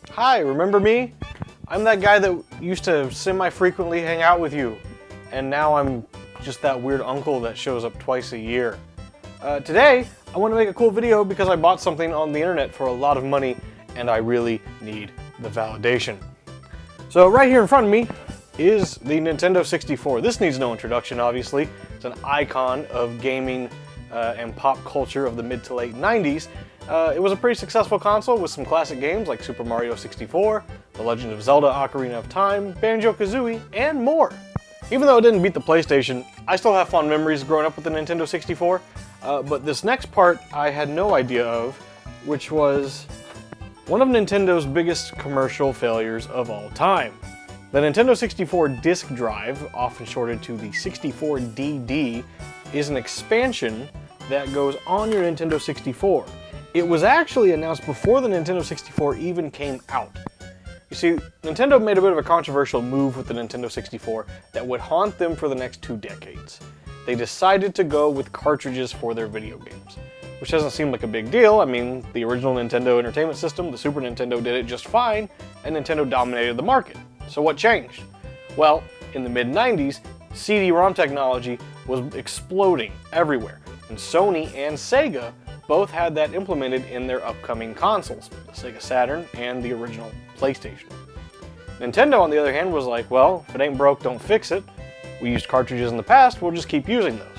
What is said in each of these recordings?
Hi, remember me? I'm that guy that used to semi-frequently hang out with you, and now I'm just that weird uncle that shows up twice a year. Today, I want to make a cool video because I bought something on the internet for a lot of money, and I really need the validation. So right here in front of me is the Nintendo 64. This needs no introduction, obviously. It's an icon of gaming and pop culture of the mid to late 90s. It was a pretty successful console with some classic games like Super Mario 64, The Legend of Zelda Ocarina of Time, Banjo-Kazooie, and more. Even though it didn't beat the PlayStation, I still have fond memories growing up with the Nintendo 64, but this next part I had no idea of, which was one of Nintendo's biggest commercial failures of all time. The Nintendo 64 disk drive, often shorted to the 64DD, is an expansion that goes on your Nintendo 64. It was actually announced before the Nintendo 64 even came out. You see, Nintendo made a bit of a controversial move with the Nintendo 64 that would haunt them for the next 2 decades. They decided to go with cartridges for their video games, which doesn't seem like a big deal. I mean, the original Nintendo Entertainment System, the Super Nintendo, did it just fine, and Nintendo dominated the market. So what changed? Well, in the mid-90s, CD-ROM technology was exploding everywhere, and Sony and Sega both had that implemented in their upcoming consoles, the Sega Saturn and the original PlayStation. Nintendo, on the other hand, was like, well, if it ain't broke, don't fix it. We used cartridges in the past, we'll just keep using those.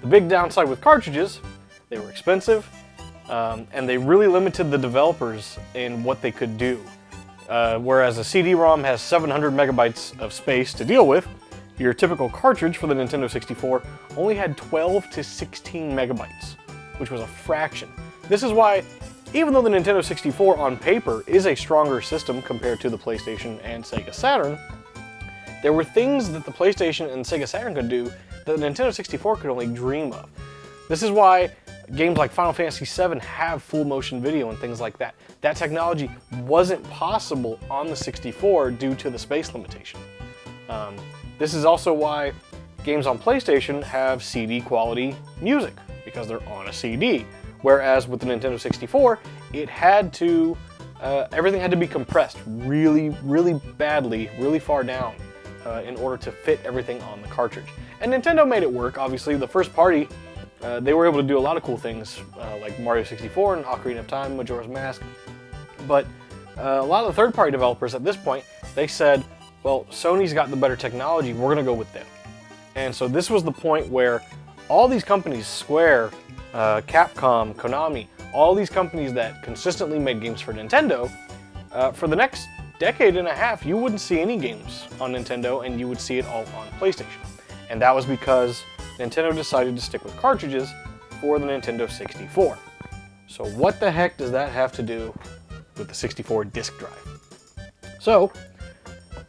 The big downside with cartridges, they were expensive, and they really limited the developers in what they could do. Whereas a CD-ROM has 700 megabytes of space to deal with, your typical cartridge for the Nintendo 64 only had 12 to 16 megabytes, which was a fraction. This is why, even though the Nintendo 64 on paper is a stronger system compared to the PlayStation and Sega Saturn, there were things that the PlayStation and Sega Saturn could do that the Nintendo 64 could only dream of. This is why games like Final Fantasy VII have full motion video and things like that. That technology wasn't possible on the 64 due to the space limitation. This is also why games on PlayStation have CD quality music, because they're on a CD. Whereas with the Nintendo 64, it had to, everything had to be compressed really, really badly, really far down in order to fit everything on the cartridge. And Nintendo made it work, obviously. The first party, they were able to do a lot of cool things, like Mario 64 and Ocarina of Time, Majora's Mask. But a lot of the third-party developers at this point, they said, well, Sony's got the better technology, we're gonna go with them. And so this was the point where all these companies, Square, Capcom, Konami, all these companies that consistently made games for Nintendo, for the next decade and a half, you wouldn't see any games on Nintendo and you would see it all on PlayStation. And that was because Nintendo decided to stick with cartridges for the Nintendo 64. So what the heck does that have to do with the 64 disk drive? So,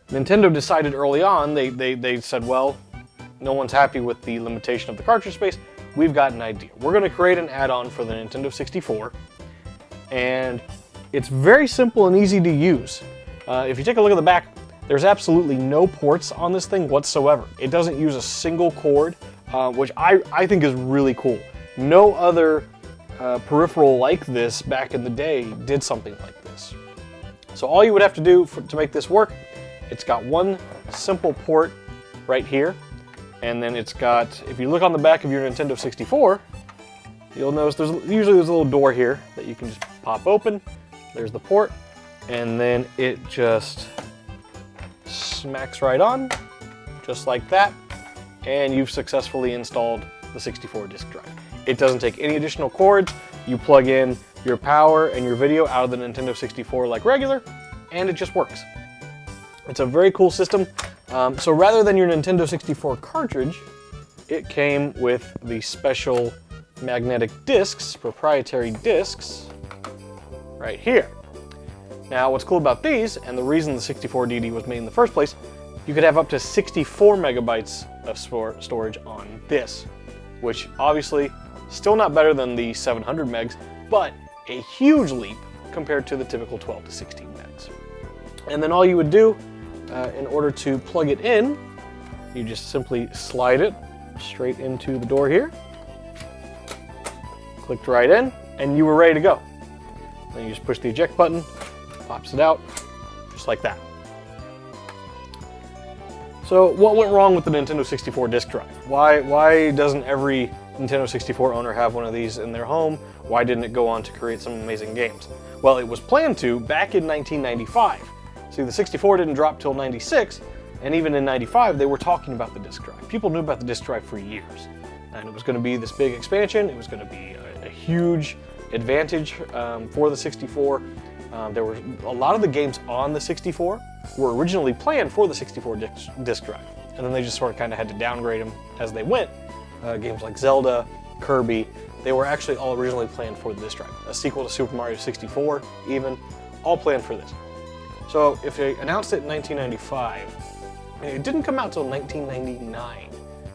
Nintendo decided early on, they said, well, no one's happy with the limitation of the cartridge space, we've got an idea. We're going to create an add-on for the Nintendo 64, and it's very simple and easy to use. If you take a look at the back, there's absolutely no ports on this thing whatsoever. It doesn't use a single cord, which I think is really cool. No other peripheral like this back in the day did something like this. So all you would have to do to make this work, it's got one simple port right here. And then it's got, if you look on the back of your Nintendo 64, you'll notice there's a little door here that you can just pop open. There's the port, and then it just smacks right on, just like that, and you've successfully installed the 64 disk drive. It doesn't take any additional cords. You plug in your power and your video out of the Nintendo 64 like regular, and it just works. It's a very cool system. So rather than your Nintendo 64 cartridge, it came with the special magnetic discs, proprietary discs, right here. Now what's cool about these, and the reason the 64DD was made in the first place, you could have up to 64 megabytes of storage on this, which obviously still not better than the 700 megs, but a huge leap compared to the typical 12 to 16 megs. And then all you would do in order to plug it in, you just simply slide it straight into the door here, clicked right in, and you were ready to go. Then you just push the eject button, pops it out, just like that. So what went wrong with the Nintendo 64 disk drive? Why doesn't every Nintendo 64 owner have one of these in their home? Why didn't it go on to create some amazing games? Well, it was planned to back in 1995. See, the 64 didn't drop till 96, and even in 95, they were talking about the disk drive. People knew about the disk drive for years, and it was going to be this big expansion. It was going to be a huge advantage for the 64. There were a lot of the games on the 64 were originally planned for the 64 disk drive, and then they just sort of kind of had to downgrade them as they went. Games like Zelda, Kirby, they were actually all originally planned for the disk drive. A sequel to Super Mario 64, even, all planned for this. So if they announced it in 1995, it didn't come out till 1999.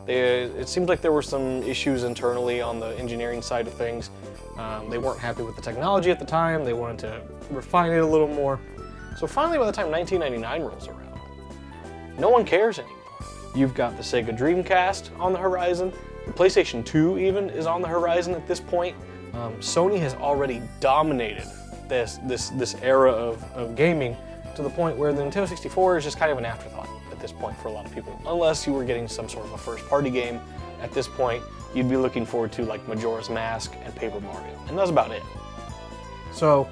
It seems like there were some issues internally on the engineering side of things. They weren't happy with the technology at the time. They wanted to refine it a little more. So finally, by the time 1999 rolls around, no one cares anymore. You've got the Sega Dreamcast on the horizon. The PlayStation 2 even is on the horizon at this point. Sony has already dominated this era of gaming to the point where the Nintendo 64 is just kind of an afterthought at this point for a lot of people. Unless you were getting some sort of a first-party game, at this point, you'd be looking forward to like Majora's Mask and Paper Mario, and that's about it. So,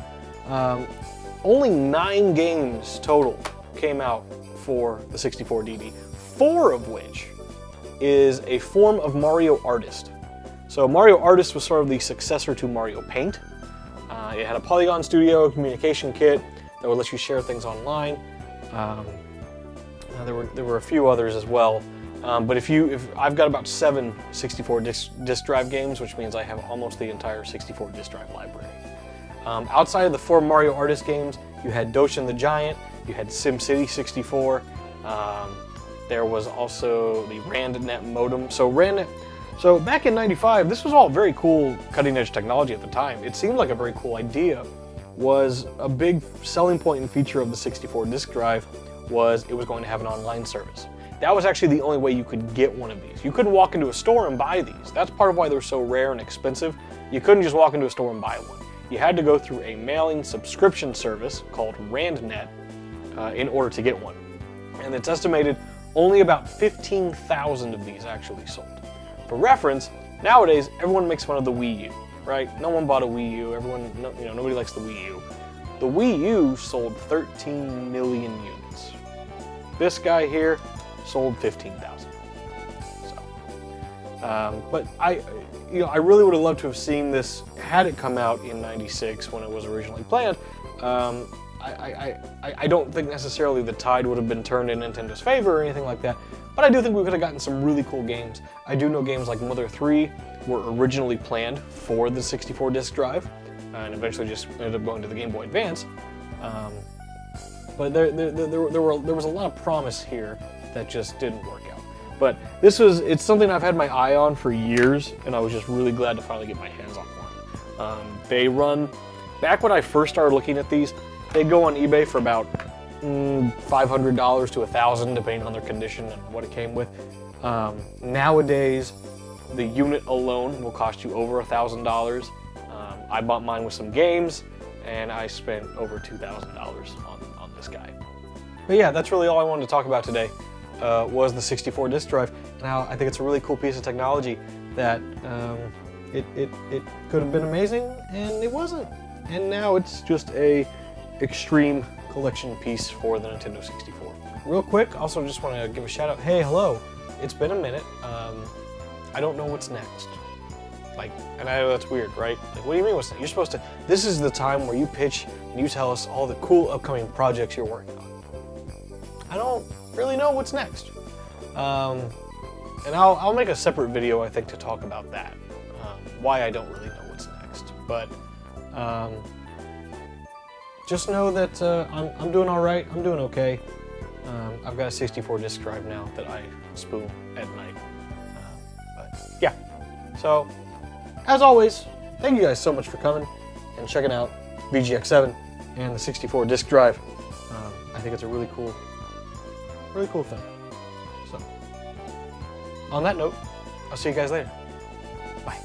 only 9 games total came out for the 64 DD, 4 of which is a form of Mario Artist. So Mario Artist was sort of the successor to Mario Paint. It had a Polygon Studio communication kit that would let you share things online. There were a few others as well. But if I've got about 7 64 disk drive games, which means I have almost the entire 64 disk drive library. Outside of the 4 Mario Artist games, you had Doshin the Giant, you had SimCity 64, there was also the RandNet modem. So back in 95, this was all very cool cutting edge technology at the time. It seemed like a very cool idea. Was a big selling point and feature of the 64 disk drive was it was going to have an online service. That was actually the only way you could get one of these. You couldn't walk into a store and buy these. That's part of why they're so rare and expensive. You couldn't just walk into a store and buy one. You had to go through a mailing subscription service called RandNet in order to get one. And it's estimated only about 15,000 of these actually sold. For reference, nowadays everyone makes fun of the Wii U, right? No one bought a Wii U. Nobody likes the Wii U. The Wii U sold 13 million units. This guy here sold 15,000. So, but I really would have loved to have seen this had it come out in '96 when it was originally planned. I don't think necessarily the tide would have been turned in Nintendo's favor or anything like that, but I do think we could have gotten some really cool games. I do know games like Mother 3 were originally planned for the 64 disk drive, and eventually just ended up going to the Game Boy Advance. But there was a lot of promise here that just didn't work out. But it's something I've had my eye on for years, and I was just really glad to finally get my hands on one. They run, back when I first started looking at these, they'd go on eBay for about $500 to $1,000, depending on their condition and what it came with. Nowadays, the unit alone will cost you over $1,000. I bought mine with some games, and I spent over $2,000 on this guy. But yeah, that's really all I wanted to talk about today, was the 64 disk drive. Now, I think it's a really cool piece of technology that it could have been amazing, and it wasn't. And now it's just a extreme collection piece for the Nintendo 64. Real quick, also just want to give a shout out. Hey, hello. It's been a minute. I don't know what's next. And I know that's weird, right? What do you mean what's next? You're supposed to, this is the time where you pitch and you tell us all the cool upcoming projects you're working on. I don't really know what's next. And I'll make a separate video, I think, to talk about that. Why I don't really know what's next. But just know that I'm doing all right. I'm doing okay. I've got a 64 disk drive now that I spoon at night. But yeah, so as always, thank you guys so much for coming and checking out VGx7 and the 64 disk drive. I think it's a really cool thing. So on that note, I'll see you guys later. Bye.